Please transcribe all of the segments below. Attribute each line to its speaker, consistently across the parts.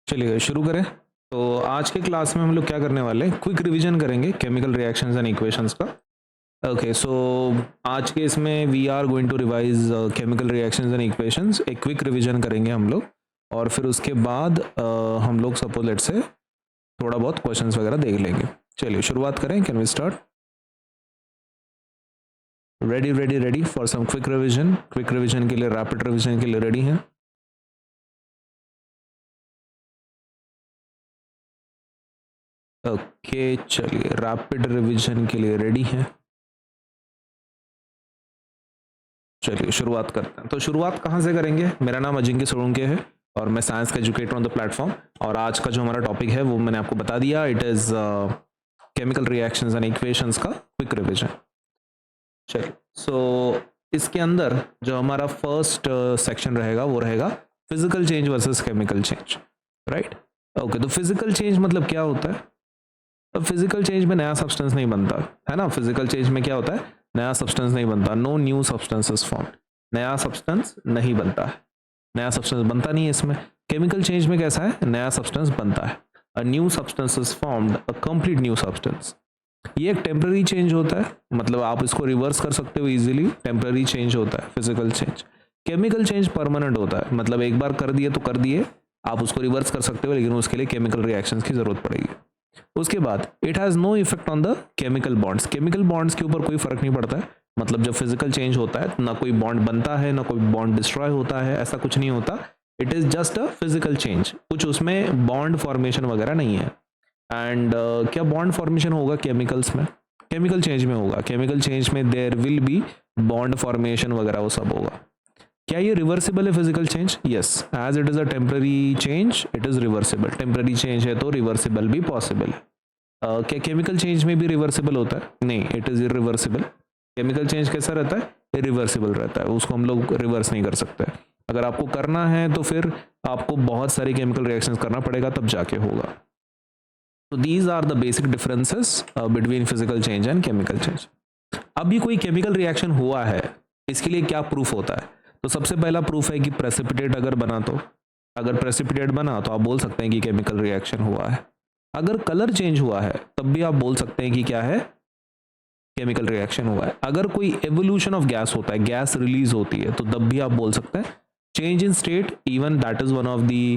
Speaker 1: चलिए शुरू करें। तो आज के क्लास में हम लोग क्या करने वाले हैं, क्विक रिवीजन करेंगे केमिकल रिएक्शंस एंड इक्वेशंस का। ओके, सो आज के इसमें we are going to revise chemical reactions and equations, एक क्विक रिवीजन करेंगे हम लोग। और फिर उसके बाद हम लोग सपोज लेट से थोड़ा बहुत क्वेश्चंस वगैरह देख लेंगे। चलिए शुरुआत करें। Can we start? Ready ready ready for some quick revision. Quick revision के लिए, रैपिड रिवीजन के लिए रेडी हैं? ओके चलिए, रैपिड रिवीजन के लिए रेडी हैं। चलिए शुरुआत करते हैं। तो शुरुआत कहाँ से करेंगे? मेरा नाम अजिंक्य सोलंकी है और मैं साइंस का एजुकेटर ऑन द प्लेटफॉर्म। और आज का जो हमारा टॉपिक है वो मैंने आपको बता दिया, it is chemical reactions and equations का क्विक रिवीजन। चलिए, सो इसके अंदर जो हमारा फर्स्ट सेक्शन रहेगा वो रहेगा physical change versus chemical change, right? Okay, तो फिजिकल चेंज मतलब क्या होता है? अब फिजिकल चेंज में नया सब्सटेंस नहीं बनता है ना। फिजिकल चेंज में क्या होता है? नया सब्सटेंस नहीं बनता। नो न्यू सब्सटेंसेस फॉर्म, नया सब्सटेंस नहीं बनता है, नया सब्सटेंस बनता नहीं है इसमें। केमिकल चेंज में कैसा है? नया सब्सटेंस बनता है। A new substance is formed, a complete new substance. ये एक टेम्पररी चेंज होता है, मतलब आप इसको रिवर्स कर सकते हो इजीली। टेम्पररी चेंज होता है physical change. Chemical change permanent होता है, मतलब एक बार कर दिए तो कर दिए, आप उसको रिवर्स कर सकते हो, लेकिन उसके लिए केमिकल रिएक्शंस की जरूरत पड़ेगी। उसके बाद it has no effect on the chemical bonds. Chemical bonds के ऊपर कोई फर्क नहीं पड़ता है। मतलब जब फिजिकल चेंज होता है ना कोई बॉन्ड बनता है ना कोई बॉन्ड डिस्ट्रॉय होता है, ऐसा कुछ नहीं होता। It is just a physical change, कुछ उसमें बॉन्ड फॉर्मेशन वगैरह नहीं है। एंड क्या बॉन्ड फॉर्मेशन होगा केमिकल्स में? केमिकल चेंज में होगा। केमिकल चेंज में there will be bond formation वगैरह, वो सब होगा। क्या ये रिवर्सिबल है physical change? Yes, as it is a temporary change it is reversible. Temporary change है तो रिवर्सिबल भी पॉसिबल है। क्या केमिकल चेंज में भी रिवर्सिबल होता है? नहीं, it is irreversible. Chemical change कैसा रहता है? इरिवर्सिबल रहता है, उसको हम लोग रिवर्स नहीं कर सकते। अगर आपको करना है तो फिर आपको बहुत सारे केमिकल रिएक्शंस करना पड़ेगा, तब जाके होगा। तो these are the basic differences between physical change and chemical change. अभी कोई केमिकल रिएक्शन हुआ है, इसके लिए क्या प्रूफ होता है? तो सबसे पहला प्रूफ है कि प्रेसिपिटेट अगर बना, तो अगर प्रेसिपिटेट बना तो आप बोल सकते हैं कि केमिकल रिएक्शन हुआ है। अगर कलर चेंज हुआ है तब भी आप बोल सकते हैं कि क्या है? केमिकल रिएक्शन हुआ है। अगर कोई एवोल्यूशन ऑफ गैस होता है, गैस रिलीज होती है, तो तब भी आप बोल सकते हैं change in state, even that is one of the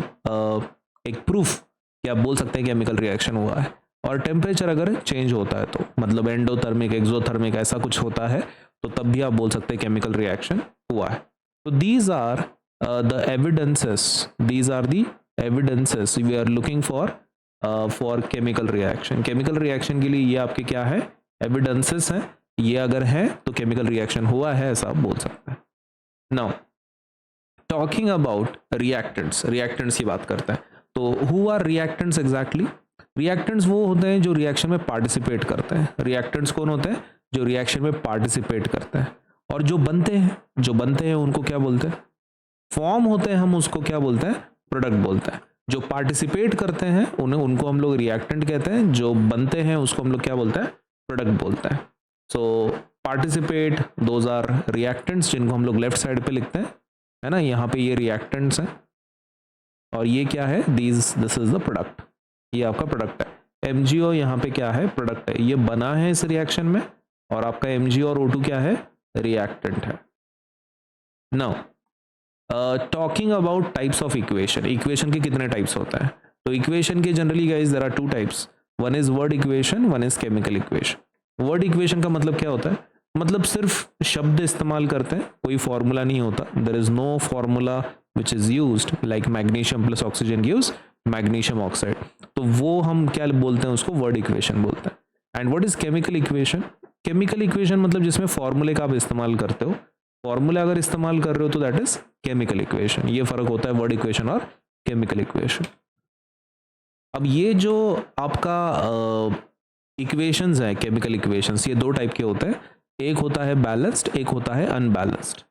Speaker 1: एक प्रूफ कि आप बोल सकते हैं केमिकल रिएक्शन हुआ है। और टेम्परेचर अगर चेंज होता है, तो मतलब एंडोथर्मिक एक्सोथर्मिक ऐसा कुछ होता है, तो तब भी आप बोल सकते हैं केमिकल रिएक्शन हुआ है। तो these are the evidences, these are the evidences we are looking for chemical reaction. Chemical reaction के लिए ये आपके क्या है? एविडेंसेस हैं। ये अगर है तो केमिकल रिएक्शन हुआ है, ऐसा आप बोल सकते हैं। Now talking about reactants, reactants की बात करते हैं। तो who are reactants exactly? Reactants वो होते हैं जो रिएक्शन में पार्टिसिपेट करते हैं। रिएक्टेंट्स कौन होते हैं? जो रिएक्शन में पार्टिसिपेट करते हैं। और जो बनते हैं उनको क्या बोलते हैं? फॉर्म होते हैं, हम उसको क्या बोलते हैं? प्रोडक्ट बोलते हैं। जो पार्टिसिपेट करते हैं उनको हम लोग रिएक्टेंट कहते हैं। जो बनते हैं उसको हम लोग क्या बोलते हैं? प्रोडक्ट बोलते हैं। So participate, those are reactants, जिनको हम लोग लेफ्ट साइड पे लिखते हैं, है ना। यहाँ पे ये रिएक्टेंट्स हैं और ये क्या है? This is the product. ये आपका प्रोडक्ट है। MgO यहाँ पे क्या है? प्रोडक्ट है। ये बना है इस रिएक्शन में, और आपका MgO और O2 क्या है? रिएक्टेंट है। Now talking about types of equation. Equation के कितने टाइप्स होता है? तो इक्वेशन के generally guys there are two types. One is word equation, one is chemical equation. Word equation का मतलब क्या होता है? मतलब सिर्फ शब्द इस्तेमाल करते हैं, कोई फॉर्मूला नहीं होता। There is no formula which is used, like magnesium plus oxygen gives magnesium oxide. तो वो हम क्या बोलते हैं? उसको वर्ड इक्वेशन बोलते हैं। And what is chemical equation? Chemical equation मतलब जिसमें फॉर्मूले का आप इस्तेमाल करते हो। फॉर्मूला अगर इस्तेमाल कर रहे हो तो दैट इज केमिकल इक्वेशन। ये फर्क होता है वर्ड इक्वेशन और केमिकल इक्वेशन। अब ये जो आपका इक्वेशंस है, केमिकल इक्वेशंस, ये दो टाइप के होते हैं। एक होता है बैलेंस्ड, एक होता है अनबैलेंस्ड।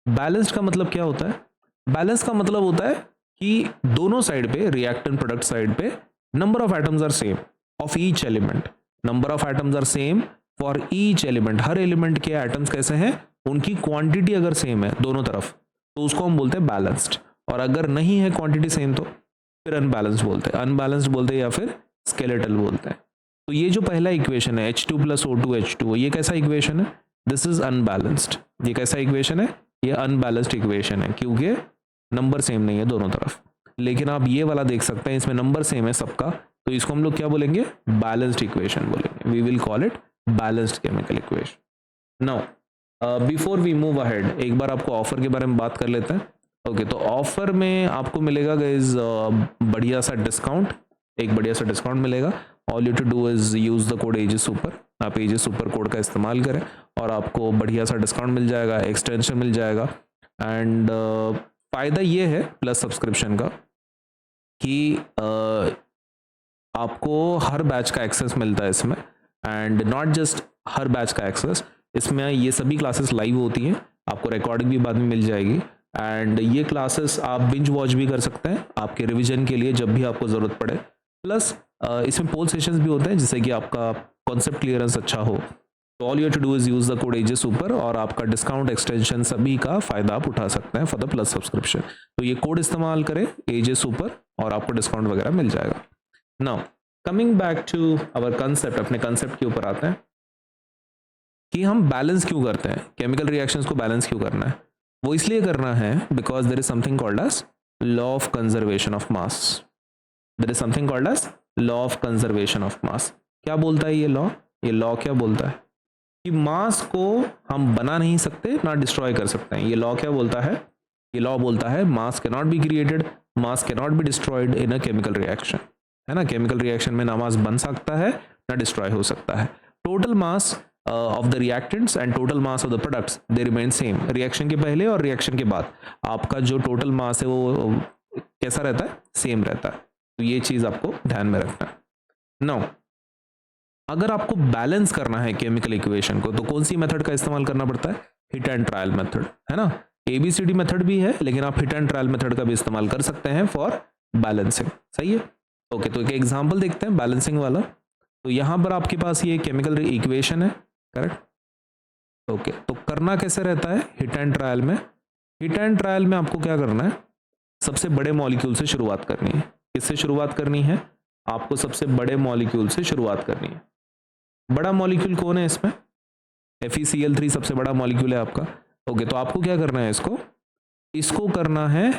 Speaker 1: बैलेंस्ड का मतलब क्या होता है? बैलेंस का मतलब होता है कि दोनों साइड पे, रिएक्टेंट प्रोडक्ट साइड पे, number of atoms are same of each element. Number of atoms are same for each element. हर एलिमेंट के एटम्स कैसे हैं? उनकी क्वांटिटी अगर सेम है दोनों तरफ, तो उसको हम बोलते हैं बैलेंस्ड। और अगर नहीं है क्वांटिटी सेम, तो फिर अनबैलेंस्ड बोलते हैं, अनबैलेंस्ड बोलते हैं या फिर स्केलेटल बोलते हैं। तो ये जो पहला इक्वेशन है H2 + O2 H2O, ये कैसा इक्वेशन है? This is unbalanced. ये कैसा इक्वेशन है? ये अनबैलेंस्ड इक्वेशन है, क्योंकि नंबर सेम नहीं है दोनों तरफ। लेकिन आप ये वाला देख सकते हैं, इसमें नंबर सेम है सबका, तो इसको हम लोग क्या बोलेंगे? बैलेंस्ड इक्वेशन बोलेंगे। We will call it balanced chemical equation. Now before we move ahead, एक बार आपको ऑफर के बारे में बात कर लेते हैं। ओके, तो ऑफर में आपको मिलेगा गाइस बढ़िया सा डिस्काउंट, एक बढ़िया सा डिस्काउंट मिलेगा। All you to do is use the code ages super. आप एजेस सुपर कोड का इस्तेमाल करें और आपको बढ़िया सा डिस्काउंट मिल जाएगा, एक्सटेंशन मिल जाएगा। एंड फ़ायदा ये है प्लस सब्सक्रिप्शन का कि आपको हर बैच का एक्सेस मिलता है इसमें, and not just her batch का एक्सेस, इसमें ये सभी क्लासेस लाइव होती हैं, आपको रिकॉर्डिंग भी बाद में मिल जाएगी। एंड ये क्लासेस आप बिंज वॉच भी कर सकते हैं आपके रिवीजन के लिए जब भी आपको ज़रूरत पड़े। प्लस इसमें पोल सेशंस भी होते हैं जिससे कि आपका कॉन्सेप्ट क्लियरेंस अच्छा हो। तो all you to do is use the code ages super और आपका डिस्काउंट, एक्सटेंशन सभी का फायदा आप उठा सकते हैं फॉर द प्लस सब्सक्रिप्शन। तो ये कोड इस्तेमाल करें एजेस सुपर और आपको डिस्काउंट वगैरह मिल जाएगा। Now coming back to our concept, अपने कंसेप्ट के ऊपर आते हैं कि हम बैलेंस क्यों करते हैं, केमिकल रिएक्शंस को बैलेंस क्यों करना है? वो इसलिए करना है because there is something called as law of conservation of mass. There is something called as law of conservation of mass. क्या बोलता है ये लॉ? ये लॉ क्या बोलता है कि मास को हम बना नहीं सकते ना डिस्ट्रॉय कर सकते हैं। ये लॉ क्या बोलता है? ये लॉ बोलता है मास can not be created, mass can not be destroyed in a chemical reaction, है ना। केमिकल रिएक्शन में ना मास बन सकता है ना डिस्ट्रॉय हो सकता है। Total mass of the reactants and total mass of the products they remain same. Reaction के पहले और रिएक्शन के बाद आपका जो टोटल मास है वो कैसा रहता है? सेम रहता है। तो ये चीज आपको ध्यान में रखना है। नाउ अगर आपको बैलेंस करना है केमिकल इक्वेशन को तो कौन सी मेथड का इस्तेमाल करना पड़ता है? हिट एंड ट्रायल मेथड, है ना। ABCD मेथड भी है लेकिन आप हिट एंड ट्रायल मेथड का भी इस्तेमाल कर सकते हैं फॉर बैलेंसिंग। सही है। ओके, तो एक एग्जांपल देखते हैं बैलेंसिंग वाला। तो यहां पर आपके पास ये केमिकल इक्वेशन है, करेक्ट। ओके, तो करना कैसे रहता है हिट एंड ट्रायल में? हिट एंड ट्रायल में आपको क्या करना है? सबसे बड़े मॉलिक्यूल से शुरुआत करनी है। किससे शुरुआत करनी है? आपको सबसे बड़े मॉलिक्यूल से शुरुआत करनी है। बड़ा मॉलिक्यूल कौन है इसमें? FeCl3 सबसे बड़ा मॉलिक्यूल है आपका। ओके, तो आपको क्या करना है? इसको करना है,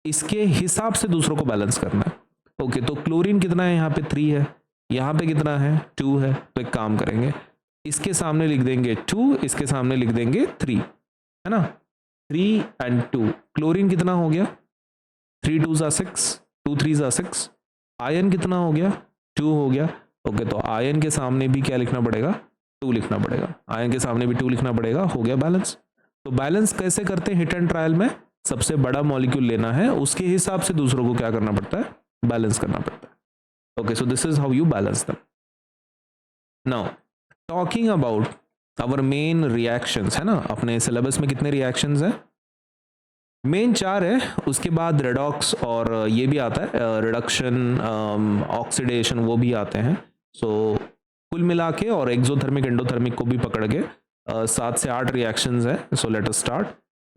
Speaker 1: इसके हिसाब से दूसरों को बैलेंस करना है। ओके, तो क्लोरीन कितना है? यहाँ पे 3 है, यहाँ पे कितना है? 2 है। तो एक काम करेंगे, इसके सामने लिख देंगे 2, इसके सामने लिख देंगे 3, है ना। 3 and 2, क्लोरीन कितना हो गया? 3 2s are 6, 2 3s are 6। Ion कितना हो गया? 2 हो गया। ओके, तो आयन के सामने भी क्या लिखना पड़ेगा? 2 लिखना पड़ेगा। आयन के सामने भी 2 लिखना पड़ेगा। हो गया बैलेंस। तो बैलेंस कैसे करते हैं हिट एंड ट्रायल में? सबसे बड़ा मॉलिक्यूल लेना है, उसके हिसाब से दूसरों को क्या करना पड़ता है? बैलेंस करना पड़ता है। Okay, so this is how you balance them. Now talking about our main reactions, है ना। अपने सिलेबस में कितने रिएक्शंस हैं? मेन 4 है, उसके बाद रेडॉक्स और ये भी आता है रिडक्शन, ऑक्सीडेशन, वो भी आते हैं। सो कुल मिला के और एक्सोथर्मिक एंडोथर्मिक को भी पकड़ के 7 से 8 रिएक्शंस है। So let us start.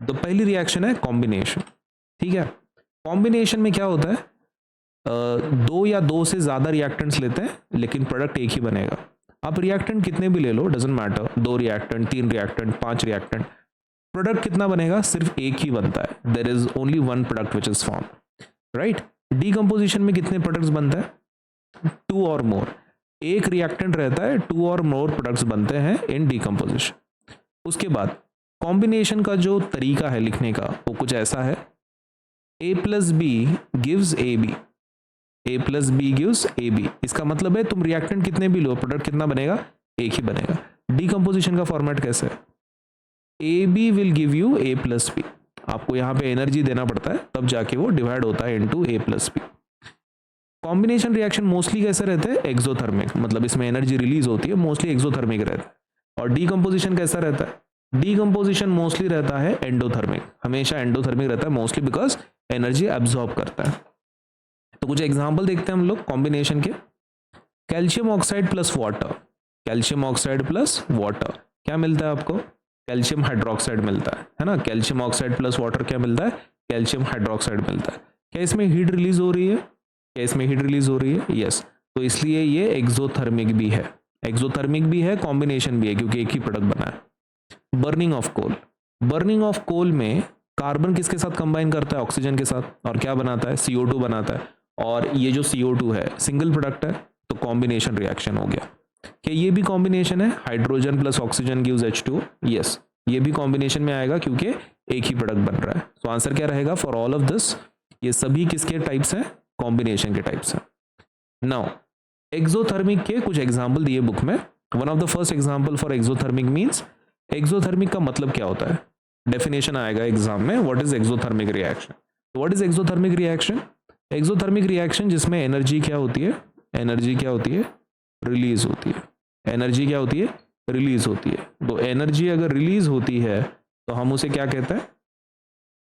Speaker 1: तो पहली रिएक्शन है कॉम्बिनेशन। ठीक है, कॉम्बिनेशन में क्या होता है? 2 या 2 से ज़्यादा रिएक्टेंट्स लेते हैं लेकिन प्रोडक्ट एक ही बनेगा। आप रिएक्टेंट कितने भी ले लो, doesn't matter, 2 reactant, 3 reactant, 5 reactant, product कितना बनेगा? सिर्फ एक ही बनता है। There is only one product which is form, right. Decomposition में कितने प्रोडक्ट्स बनते हैं? 2 और मोर। एक रिएक्टेंट रहता है, 2 और मोर प्रोडक्ट्स बनते हैं इन डीकम्पोजिशन। उसके बाद कॉम्बिनेशन का जो तरीका है लिखने का वो कुछ ऐसा है, A + B gives AB, A + B gives AB। इसका मतलब है तुम रिएक्टेंट कितने भी लो, प्रोडक्ट कितना बनेगा? एक ही बनेगा। डीकम्पोजिशन का फॉर्मेट कैसे है? AB will give you A + B। आपको यहाँ पे एनर्जी देना पड़ता है तब जाके वो डिवाइड होता है into A + B। Combination reaction mostly कैसे रहते हैं? एक्सोथर्मिक, मतलब इसमें एनर्जी रिलीज होती है, मोस्टली एक्सोथर्मिक रहता है। और डीकम्पोजिशन कैसा रहता है? डीकम्पोजिशन मोस्टली रहता है एंडोथर्मिक, हमेशा एंडोथर्मिक रहता है मोस्टली बिकॉज एनर्जी एब्जॉर्ब करता है। तो कुछ एग्जांपल देखते हैं हम लोग कॉम्बिनेशन के। Calcium oxide plus water, calcium oxide plus water क्या मिलता है आपको? कैल्शियम हाइड्रोक्साइड मिलता है ना। कैल्शियम ऑक्साइड प्लस वाटर क्या मिलता है? कैल्शियम हाइड्रोक्साइड मिलता है। क्या इसमें हीट रिलीज हो रही है? क्या इसमें हीट रिलीज हो रही है? यस। तो इसलिए ये एक्सोथर्मिक भी है, एक्सोथर्मिक भी है, कॉम्बिनेशन भी है, क्योंकि एक ही प्रोडक्ट बना है। Burning of coal, burning of coal में कार्बन किसके साथ कंबाइन करता है? ऑक्सीजन के साथ, और क्या बनाता है? CO2 बनाता है। और ये जो CO2 है सिंगल प्रोडक्ट है, तो कॉम्बिनेशन रिएक्शन हो गया। क्या ये भी कॉम्बिनेशन है? Hydrogen plus oxygen gives H2O। Yes, ये भी कॉम्बिनेशन में आएगा क्योंकि एक ही प्रोडक्ट बन रहा है। तो आंसर क्या रहेगा फॉर ऑल ऑफ दिस? ये सभी किसके टाइप्स हैं? कॉम्बिनेशन के टाइप्स हैं। नाउ एक्सोथर्मिक के कुछ एग्जाम्पल दिए बुक में। One of the first example for exothermic means, exothermic का मतलब क्या होता है? डेफिनेशन आएगा एग्जाम में, what is exothermic reaction. What is exothermic reaction? Exothermic reaction जिसमें एनर्जी क्या होती है? एनर्जी क्या होती है? रिलीज होती है। एनर्जी क्या होती है? रिलीज होती है। तो एनर्जी अगर रिलीज होती है तो हम उसे क्या कहते हैं?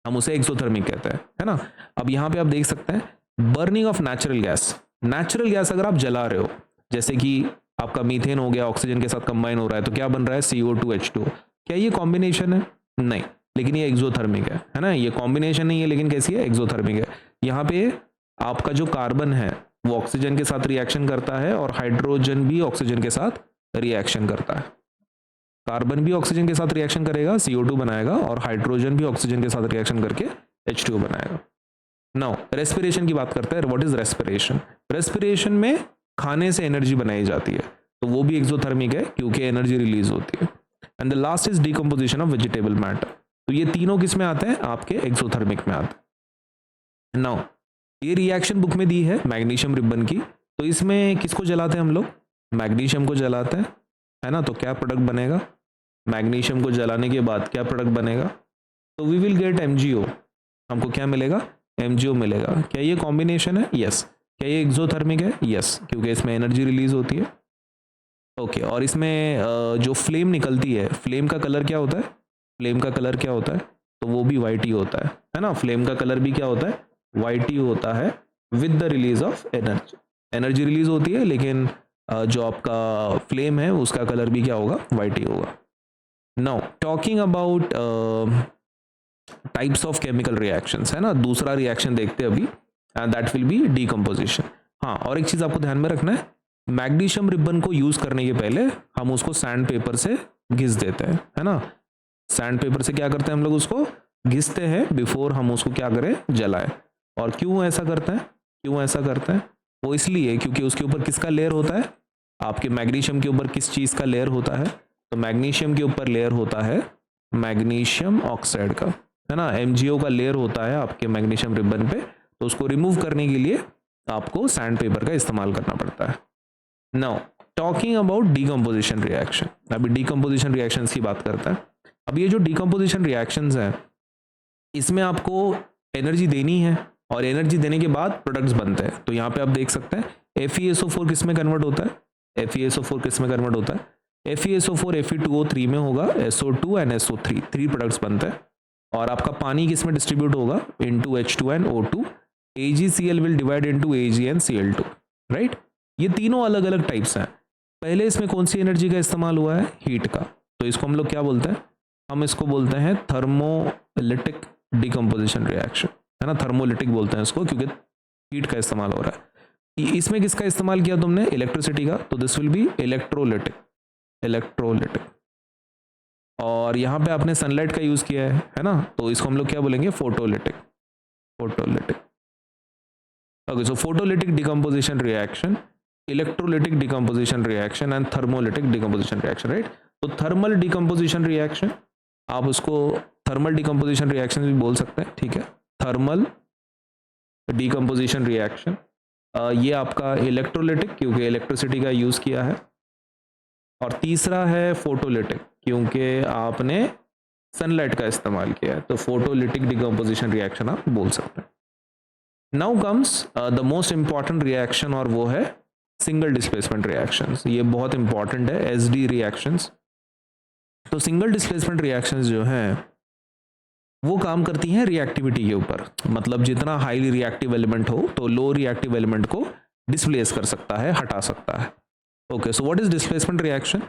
Speaker 1: हम उसे एक्सोथर्मिक कहते हैं, है ना। अब यहाँ पे आप देख सकते हैं burning of natural gas. Natural gas अगर आप जला रहे हो, जैसे कि आपका मीथेन हो गया, ऑक्सीजन के साथ कंबाइन हो रहा है, तो क्या बन रहा है? CO2 H2O। क्या ये कॉम्बिनेशन है? नहीं, लेकिन ये एक्सोथर्मिक है ना। ये कॉम्बिनेशन नहीं है, लेकिन कैसी है? एक्सोथर्मिक है। यहाँ पे आपका जो कार्बन है वो ऑक्सीजन के साथ रिएक्शन करता है, और हाइड्रोजन भी ऑक्सीजन के साथ रिएक्शन करता है। कार्बन भी ऑक्सीजन के साथ रिएक्शन करेगा, CO2 बनाएगा, और हाइड्रोजन भी ऑक्सीजन के साथ रिएक्शन करके H2O बनाएगा। नाउ रेस्पिरेशन की बात करते हैं। What is respiration? रेस्पिरेशन में खाने से एनर्जी बनाई जाती है, तो वो भी एक्सोथर्मिक है क्योंकि एनर्जी रिलीज होती है। And the last is decomposition of vegetable matter. तो ये तीनों किस में आते हैं? आपके एक्सोथर्मिक में आते हैं। नाउ ये रिएक्शन बुक में दी है मैग्नीशियम रिबन की। तो इसमें किसको जलाते हैं हम लोग? मैग्नीशियम को जलाते हैं, है ना। तो क्या प्रोडक्ट बनेगा? मैग्नीशियम को जलाने के बाद क्या प्रोडक्ट बनेगा? तो वी विल गेट MgO। हमको क्या मिलेगा? MgO मिलेगा। क्या ये कॉम्बिनेशन है? यस। क्या ये एक्सोथर्मिक है? यस, क्योंकि इसमें एनर्जी रिलीज होती है। ओके, और इसमें जो फ्लेम निकलती है, फ्लेम का कलर क्या होता है? फ्लेम का कलर क्या होता है? तो वो भी वाइट ही होता है ना। फ्लेम का कलर भी क्या होता है? वाइट ही होता है with the release of energy. Energy release होती है, लेकिन जो आपका फ्लेम है उसका कलर भी क्या होगा? वाइट ही होगा। Now talking about types of chemical reactions, है ना। दूसरा रिएक्शन देखते हैं अभी, and that will be decomposition. हाँ, और एक चीज आपको ध्यान में रखना है, मैग्नीशियम रिबन को यूज करने के पहले हम उसको सैंड पेपर से घिस देते हैं, है ना। सैंड पेपर से क्या करते हैं हम लोग? उसको घिसते हैं बिफोर हम उसको क्या करें? जलाएं। और क्यों ऐसा करते हैं? क्यों ऐसा करते हैं? वो इसलिए क्योंकि उसके ऊपर किसका लेयर होता है? आपके मैग्नीशियम के ऊपर किस चीज का लेयर होता है? तो मैग्नीशियम के ऊपर लेयर होता है मैग्नीशियम ऑक्साइड का, है ना। MgO का लेयर होता है आपके मैग्नीशियम रिबन पे। तो उसको रिमूव करने के लिए आपको सैंड पेपर का इस्तेमाल करना पड़ता है। Now talking about decomposition reaction, अभी डीकम्पोजिशन रिएक्शंस की बात करते हैं। अब ये जो डीकम्पोजिशन रिएक्शंस हैं, इसमें आपको एनर्जी देनी है, और एनर्जी देने के बाद प्रोडक्ट्स बनते हैं। तो यहाँ पे आप देख सकते हैं FeSO4 किस में कन्वर्ट होता है? FeSO4 किस में कन्वर्ट होता है? FeSO4 Fe2O3 में होगा, SO2 एंड SO3, 3 प्रोडक्ट्स बनते हैं। और आपका पानी किस में डिस्ट्रीब्यूट होगा? Into H2 and O2। AgCl will divide into Ag and Cl2, right. ये तीनों अलग अलग टाइप्स हैं। पहले इसमें कौन सी एनर्जी का इस्तेमाल हुआ है? हीट का। तो इसको हम लोग क्या बोलते हैं? हम इसको बोलते हैं थर्मोलिटिक डिकम्पोजिशन रिएक्शन, है ना। थर्मोलिटिक बोलते हैं इसको क्योंकि हीट का इस्तेमाल हो रहा है। इसमें किसका इस्तेमाल किया तुमने? इलेक्ट्रिसिटी का। तो this will be electrolytic, electrolytic. और यहाँ पे आपने सनलाइट का यूज किया है ना। तो इसको हम लोग क्या बोलेंगे? Photolytic, photolytic. Okay, so photolytic decomposition reaction, electrolytic decomposition reaction and thermolytic decomposition reaction, right. तो थर्मल डिकम्पोजिशन रिएक्शन, आप उसको थर्मल डिकम्पोजिशन रिएक्शन भी बोल सकते हैं, ठीक है। थर्मल डिकम्पोजिशन रिएक्शन, ये आपका इलेक्ट्रोलिटिक क्योंकि इलेक्ट्रिसिटी का यूज किया है। और तीसरा है फोटोलिटिक क्योंकि आपने सनलाइट का इस्तेमाल किया है। तो फोटोलिटिक डिकम्पोजिशन रिएक्शन आप बोल सकते हैं। Now comes the most important reaction, और वो है सिंगल डिस्प्लेसमेंट रिएक्शंस। ये बहुत इंपॉर्टेंट है, SD रिएक्शंस। तो सिंगल डिस्प्लेसमेंट रिएक्शंस जो हैं वो काम करती हैं रिएक्टिविटी के ऊपर। मतलब जितना हाईली रिएक्टिव एलिमेंट हो तो लो रिएक्टिव एलिमेंट को डिस्प्लेस कर सकता है, हटा सकता है। Okay, so what is displacement reaction?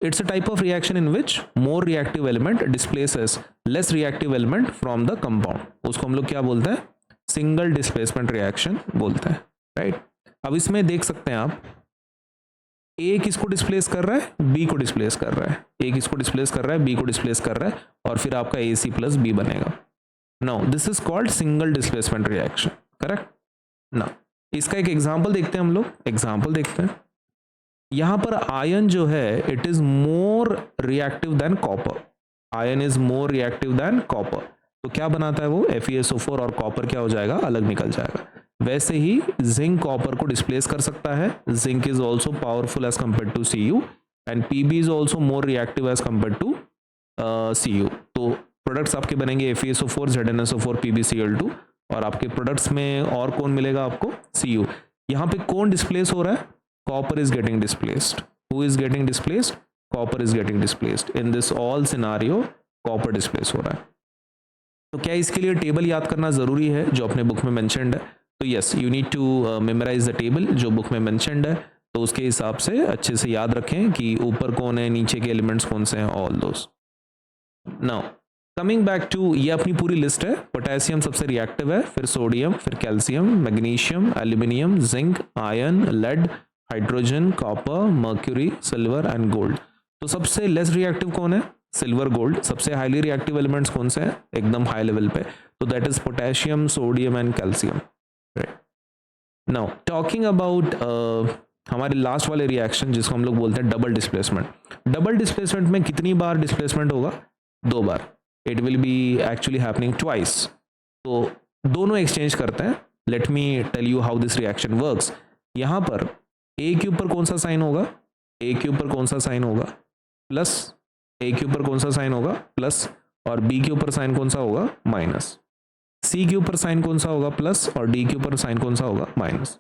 Speaker 1: It's a type of reaction in which more reactive element displaces less reactive element from the compound. उसको हम लोग क्या बोलते हैं? सिंगल डिस्प्लेसमेंट रिएक्शन बोलते हैं, राइट। अब इसमें देख सकते हैं आप, ए किसको डिस्प्लेस कर रहा है, बी को डिस्प्लेस कर रहा है, ए किसको डिस्प्लेस कर रहा है, बी को डिस्प्लेस कर रहा है, और फिर आपका ए सी प्लस बी बनेगा। Now this is called single displacement reaction, correct. Now इसका एक एग्जांपल देखते हैं हम लोग, एग्जांपल देखते हैं। यहां पर आयन जो है it is more reactive than copper, ion is more reactive than copper, तो क्या बनाता है वो FeSO4, और कॉपर क्या हो जाएगा, अलग निकल जाएगा। वैसे ही जिंक कॉपर को डिस्प्लेस कर सकता है, zinc is also powerful as compare to Cu, and Pb is also more reactive as compare to Cu। तो प्रोडक्ट्स आपके बनेंगे FeSO4, ZnSO4, PbCl2, और आपके प्रोडक्ट्स में और कौन मिलेगा आपको, Cu। यहाँ पे कौन डिस्प्लेस हो रहा है, copper is getting displaced, who is getting displaced, copper is getting displaced, in this all scenario copper displace हो रहा है। तो क्या इसके लिए टेबल याद करना जरूरी है जो अपने बुक में मेंशन्ड है, तो yes you need to memorise the table जो बुक में मेंशन्ड है, तो उसके हिसाब से अच्छे से याद रखें कि ऊपर कौन है, नीचे के एलिमेंट्स कौन से हैं, all those. Now coming back to, ये अपनी पूरी लिस्ट है, पोटेशियम सबसे रिएक्टिव है, फिर सोडियम, फिर calcium, magnesium, aluminium, zinc, iron, lead, hydrogen, copper, mercury, silver and gold. तो सबसे लेस रिएक्टिव कौन है, सिल्वर, गोल्ड। सबसे हाईली रिएक्टिव एलिमेंट्स कौन से हैं, एकदम हाई लेवल पे, तो that is potassium, sodium and calcium, right. Now talking about हमारे लास्ट वाले रिएक्शन जिसको हम लोग बोलते हैं डबल डिस्प्लेसमेंट। डबल डिस्प्लेसमेंट में कितनी बार डिस्प्लेसमेंट होगा, 2 बार, it will be actually happening twice. तो दोनों एक्सचेंज करते हैं, let me tell you how this reaction works. यहाँ पर ए के ऊपर कौन सा साइन होगा, ए के ऊपर कौन सा साइन होगा, प्लस, ए के ऊपर कौन सा साइन होगा, प्लस, और बी के ऊपर साइन कौन सा होगा, माइनस। सी के ऊपर साइन कौन सा होगा, प्लस, और डी के ऊपर साइन कौन सा होगा, माइनस।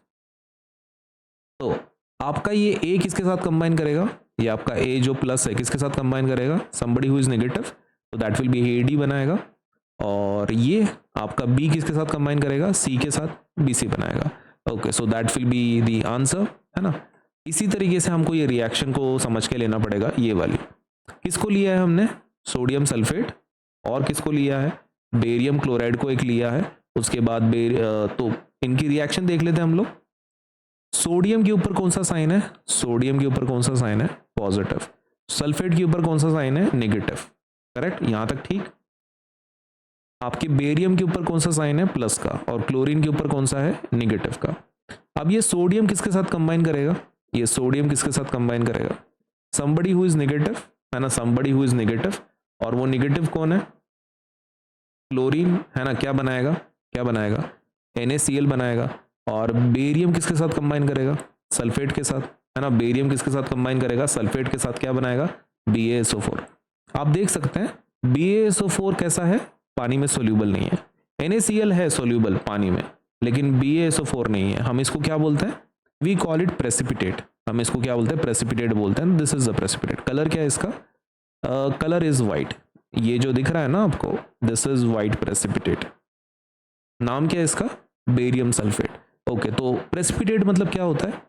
Speaker 1: तो आपका ये ए किसके साथ कंबाइन करेगा, ये आपका ए जो प्लस है किसके साथ कंबाइन करेगा, समबडी हु इज नेगेटिव, तो दैट विल बी AD बनाएगा, और ये आपका बी किसके साथ कंबाइन करेगा, सी के साथ BC बनाएगा। Okay, so that will be the answer, है ना। इसी तरीके से हमको ये रिएक्शन को समझ के लेना पड़ेगा। ये वाली किसको लिया है हमने, सोडियम सल्फेट, और किसको लिया है, बेरियम क्लोराइड को एक लिया है। उसके बाद तो इनकी रिएक्शन देख लेते हैं हम लोग। सोडियम के ऊपर कौन सा साइन है, सोडियम के ऊपर कौन सा साइन है, पॉजिटिव। सल्फेट के ऊपर कौन सा साइन है, नेगेटिव, करेक्ट, यहां तक ठीक। आपके बेरियम के ऊपर कौन सा साइन है, प्लस का, और क्लोरीन के ऊपर कौन सा है, नेगेटिव का। अब ये सोडियम किसके साथ कंबाइन करेगा, ये सोडियम किसके साथ कंबाइन करेगा, समबडी हु इज नेगेटिव, है ना, समबडी हु इज नेगेटिव, और वो नेगेटिव कौन है, क्लोरीन, है ना। क्या बनाएगा, क्या बनाएगा, NaCl बनाएगा। और बेरियम किसके साथ कंबाइन करेगा, सल्फेट के साथ, है ना। बेरियम किसके साथ कंबाइन करेगा, सल्फेट के साथ, क्या बनाएगा, BaSO4। आप देख सकते हैं BaSO4 कैसा है, पानी में सोल्यूबल नहीं है। NaCl है सोल्यूबल पानी में, लेकिन BaSO4 नहीं है। हम इसको क्या बोलते हैं, वी कॉल इट प्रेसिपिटेट, हम इसको क्या बोलते हैं, प्रेसिपिटेट बोलते हैं। This is the precipitate. Colour क्या है इसका, कलर इज वाइट, ये जो दिख रहा है ना आपको, दिस इज वाइट प्रेसिपिटेट। नाम क्या है इसका, बेरियम सल्फेट। ओके, तो प्रेसिपिटेट मतलब क्या होता है,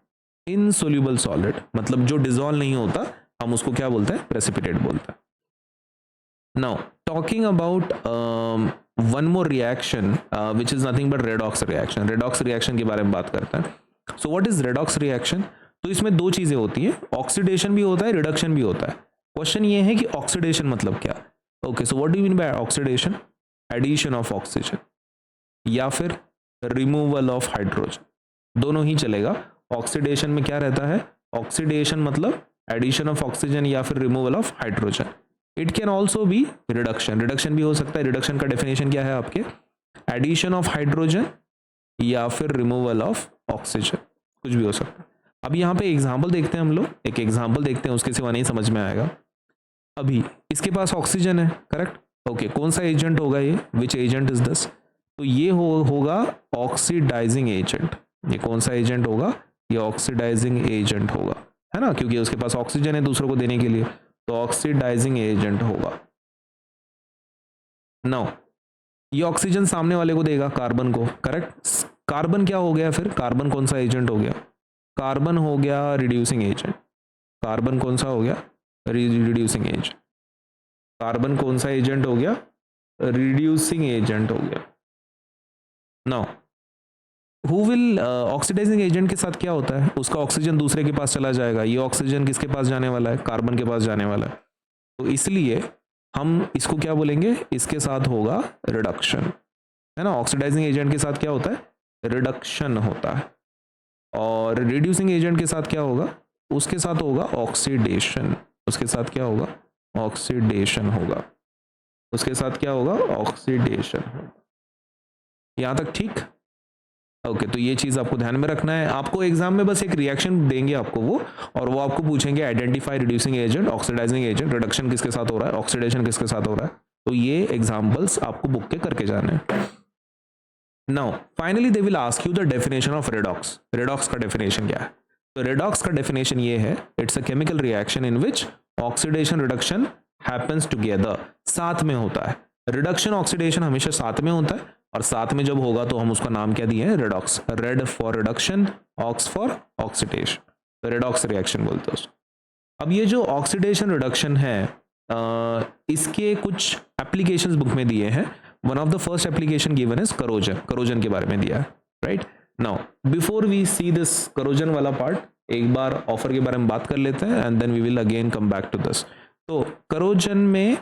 Speaker 1: इनसोल्यूबल सॉलिड, मतलब जो डिसॉल्व नहीं होता, हम उसको क्या बोलते हैं, प्रेसिपिटेट बोलते हैं। Now talking about one more reaction which is nothing but redox reaction. Redox reaction के बारे में बात करते हैं। So what is redox reaction, तो इसमें 2 चीजें होती हैं, ऑक्सीडेशन भी होता है, रिडक्शन भी होता है। क्वेश्चन ये है कि ऑक्सीडेशन मतलब क्या। Okay, so what do you mean by oxidation, addition of oxygen या फिर रिमूवल ऑफ हाइड्रोजन, दोनों ही चलेगा। ऑक्सीडेशन में क्या रहता है, ऑक्सीडेशन मतलब एडिशन ऑफ ऑक्सीजन या फिर removal of hydrogen. It can also be reduction, reduction भी हो सकता है। रिडक्शन का डेफिनेशन क्या है आपके, एडिशन ऑफ हाइड्रोजन या फिर रिमूवल ऑफ ऑक्सीजन, कुछ भी हो सकता है। अब यहाँ पे एग्जाम्पल देखते हैं हम लोग, एक एग्जाम्पल देखते हैं, उसके सिवा नहीं समझ में आएगा। अभी इसके पास ऑक्सीजन है, करेक्ट। ओके, कौन सा एजेंट होगा ये, विच एजेंट इज दिस, तो ये होगा ऑक्सीडाइजिंग एजेंट। ये कौन सा एजेंट होगा, ये ऑक्सीडाइजिंग एजेंट होगा, है ना, क्योंकि उसके पास ऑक्सीजन है दूसरों को देने के लिए, तो ऑक्सीडाइजिंग एजेंट होगा। नाउ ये ऑक्सीजन सामने वाले को देगा, कार्बन को, करेक्ट। कार्बन क्या हो गया फिर, कार्बन कौन सा एजेंट हो गया, कार्बन हो गया रिड्यूसिंग एजेंट। कार्बन कौन सा हो गया, रिड्यूसिंग एजेंट। कार्बन कौन सा एजेंट हो गया, रिड्यूसिंग एजेंट हो गया। Now who will oxidising agent के साथ क्या होता है, उसका ऑक्सीजन दूसरे के पास चला जाएगा, ये ऑक्सीजन किसके पास जाने वाला है, कार्बन के पास जाने वाला है, तो इसलिए हम इसको क्या बोलेंगे, इसके साथ होगा रिडक्शन, है ना। ऑक्सीडाइजिंग एजेंट के साथ क्या होता है, रिडक्शन होता है, और रिड्यूसिंग एजेंट के साथ क्या होगा, उसके साथ होगा ऑक्सीडेशन, उसके साथ क्या होगा, ऑक्सीडेशन होगा, उसके साथ क्या होगा, ऑक्सीडेशन होगा। यहाँ तक ठीक? ओके, तो ये चीज़ आपको ध्यान में रखना है। आपको एग्जाम में बस एक रिएक्शन देंगे आपको वो, और वो आपको पूछेंगे identify reducing agent, oxidising agent, reduction किसके साथ हो रहा है, ऑक्सीडेशन किसके साथ हो रहा है, तो ये एग्जाम्पल्स आपको बुक के करके जाने हैं। Now finally they will ask you the definition of redox. Redox का डेफिनेशन क्या है, तो रेडॉक्स का डेफिनेशन ये है, it's a chemical reaction in which oxidation reduction happens together, साथ में होता है। रिडक्शन ऑक्सीडेशन हमेशा साथ में होता है, और साथ में जब होगा तो हम उसका नाम क्या दिए हैं, redox. Red for reduction, ox for oxidation, तो रेडॉक्स रिएक्शन बोलते हैं उसको। अब ये जो ऑक्सीडेशन रिडक्शन है, इसके कुछ एप्लीकेशंस बुक में दिए हैं। One of the first application given is corrosion, corrosion के बारे में दिया है, राइट। Now before we see this corrosion वाला पार्ट, एक बार ऑफर के बारे में बात कर लेते हैं, and then we will again come back to this. तो करोजन में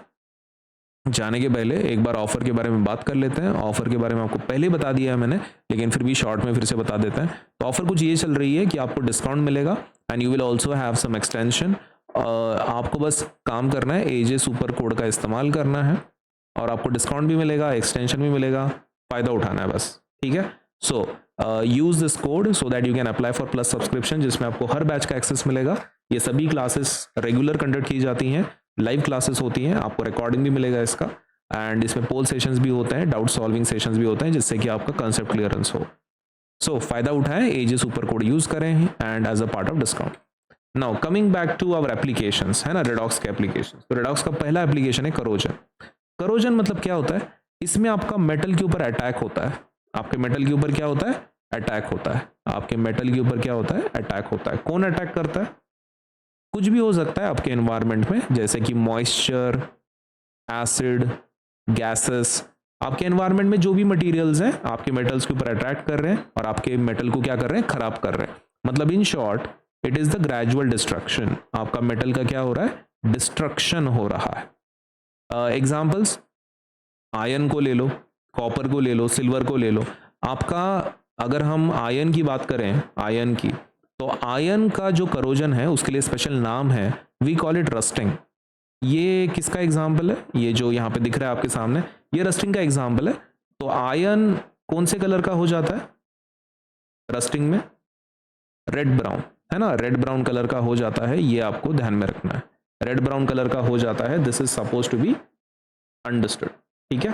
Speaker 1: जाने के पहले एक बार ऑफर के बारे में बात कर लेते हैं। ऑफर के बारे में आपको पहले बता दिया है मैंने, लेकिन फिर भी शॉर्ट में फिर से बता देते हैं। तो ऑफर कुछ ये चल रही है कि आपको डिस्काउंट मिलेगा, and you will also have some extension. आपको बस काम करना है, एजे सुपर कोड का इस्तेमाल करना है, और आपको डिस्काउंट भी मिलेगा, एक्सटेंशन भी मिलेगा, फ़ायदा उठाना है बस, ठीक है। So use this code so that you can apply for plus subscription, जिसमें आपको हर बैच का एक्सेस मिलेगा। ये सभी क्लासेस रेगुलर कंडक्ट की जाती हैं, लाइव क्लासेस होती हैं, आपको रिकॉर्डिंग भी मिलेगा इसका, एंड इसमें पोल सेशंस भी होते हैं, डाउट सॉल्विंग सेशंस भी होते हैं, जिससे कि आपका कंसेप्ट क्लियरेंस हो। सो फायदा उठाएं, एजे सुपर कोड यूज़ करें and as a part of discount. Now coming back to our applications, है ना, रेडॉक्स के एप्लीकेशंस। तो रेडॉक्स का पहला एप्लीकेशन है करोजन। करोजन मतलब क्या होता है, इसमें आपका मेटल के ऊपर अटैक होता है। आपके मेटल के ऊपर क्या होता है, अटैक होता है। आपके मेटल के ऊपर क्या होता है, अटैक होता है। कौन अटैक करता है, कुछ भी हो सकता है आपके एनवायरनमेंट में, जैसे कि मॉइस्चर, एसिड, गैसेस। आपके एनवायरनमेंट में जो भी मटेरियल्स हैं आपके मेटल्स के ऊपर अटैक कर रहे हैं, और आपके मेटल को क्या कर रहे हैं, खराब कर रहे हैं। मतलब in short it is the gradual destruction. आपका मेटल का क्या हो रहा है, डिस्ट्रक्शन हो रहा है। एग्जाम्पल्स, आयरन को ले लो, कॉपर को ले लो, सिल्वर को ले लो। आपका अगर हम आयरन की बात करें, आयरन की, तो आयरन का जो करोजन है उसके लिए स्पेशल नाम है, वी कॉल इट रस्टिंग। ये किसका एग्जाम्पल है, ये जो यहाँ पे दिख रहा है आपके सामने, ये रस्टिंग का एग्जाम्पल है। तो आयरन कौन से कलर का हो जाता है रस्टिंग में, रेड ब्राउन, है ना, रेड ब्राउन कलर का हो जाता है। ये आपको ध्यान में रखना है, रेड ब्राउन कलर का हो जाता है। This is suppose to be understood, ठीक है।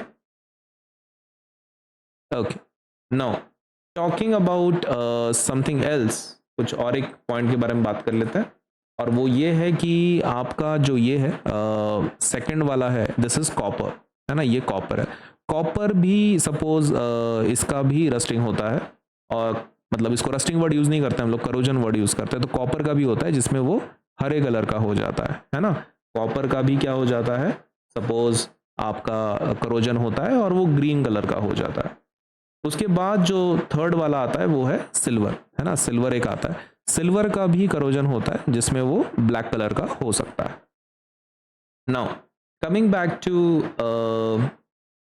Speaker 1: Okay, now talking about something else, कुछ और एक पॉइंट के बारे में बात कर लेते हैं, और वो ये है कि आपका जो ये है सेकंड वाला है, दिस इज कॉपर, है ना, ये कॉपर है। कॉपर भी सपोज इसका भी रस्टिंग होता है, और मतलब इसको रस्टिंग वर्ड यूज़ नहीं करते हम लोग, करोजन वर्ड यूज़ करते हैं। तो कॉपर का भी होता है जिसमें वो हरे कलर का हो जाता है ना। कॉपर का भी क्या हो जाता है, सपोज आपका करोजन होता है और वो ग्रीन कलर का हो जाता है। उसके बाद जो थर्ड वाला आता है वो है सिल्वर, है ना, सिल्वर एक आता है। सिल्वर का भी करोजन होता है जिसमें वो ब्लैक कलर का हो सकता है। Now coming back to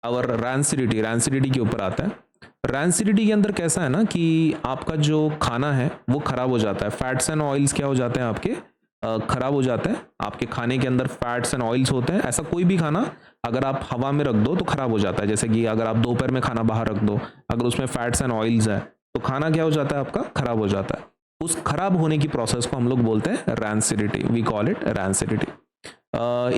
Speaker 1: our rancidity, rancidity के ऊपर आता है। रैंसिडिटी के अंदर कैसा है ना कि आपका जो खाना है वो खराब हो जाता है। फैट्स एंड ऑयल्स क्या हो जाते हैं आपके, खराब हो जाते हैं। आपके खाने के अंदर फैट्स एंड ऑयल्स होते हैं। ऐसा कोई भी खाना अगर आप हवा में रख दो तो खराब हो जाता है। जैसे कि अगर आप दोपहर में खाना बाहर रख दो, अगर उसमें फैट्स एंड ऑयल्स है तो खाना क्या हो जाता है आपका, खराब हो जाता है। उस खराब होने की प्रोसेस को हम लोग बोलते हैं rancidity, we call it rancidity.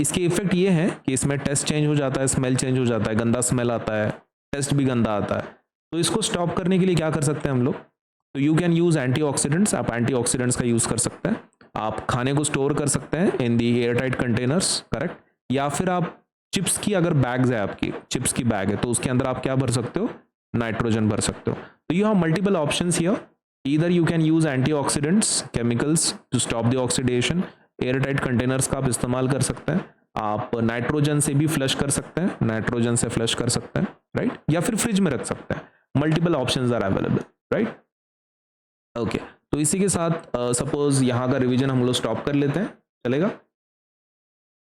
Speaker 1: इसके इफेक्ट ये है कि इसमें टेस्ट चेंज हो जाता है, स्मेल चेंज हो जाता है, गंदा स्मेल आता है, टेस्ट भी गंदा आता है। तो इसको स्टॉप करने के लिए क्या कर सकते हैं हम लोग, तो यू कैन यूज एंटीऑक्सीडेंट्स। आप एंटीऑक्सीडेंट्स का यूज कर सकते हैं। आप खाने को स्टोर कर सकते हैं इन दी एयरटाइट कंटेनर्स, करेक्ट। या फिर आप चिप्स की अगर बैग्स है, आपकी चिप्स की बैग है, तो उसके अंदर आप क्या भर सकते हो, नाइट्रोजन भर सकते हो। तो you have multiple options here. Either you can use antioxidants chemicals to stop the oxidation. Airtight containers का आप इस्तेमाल कर सकते हैं। आप नाइट्रोजन से भी फ्लश कर सकते हैं, नाइट्रोजन से फ्लश कर सकते हैं, राइट। या फिर फ्रिज में रख सकते हैं। Multiple options are available, right? Okay, तो इसी के साथ सपोज यहाँ का रिवीजन हम लोग स्टॉप कर लेते हैं, चलेगा?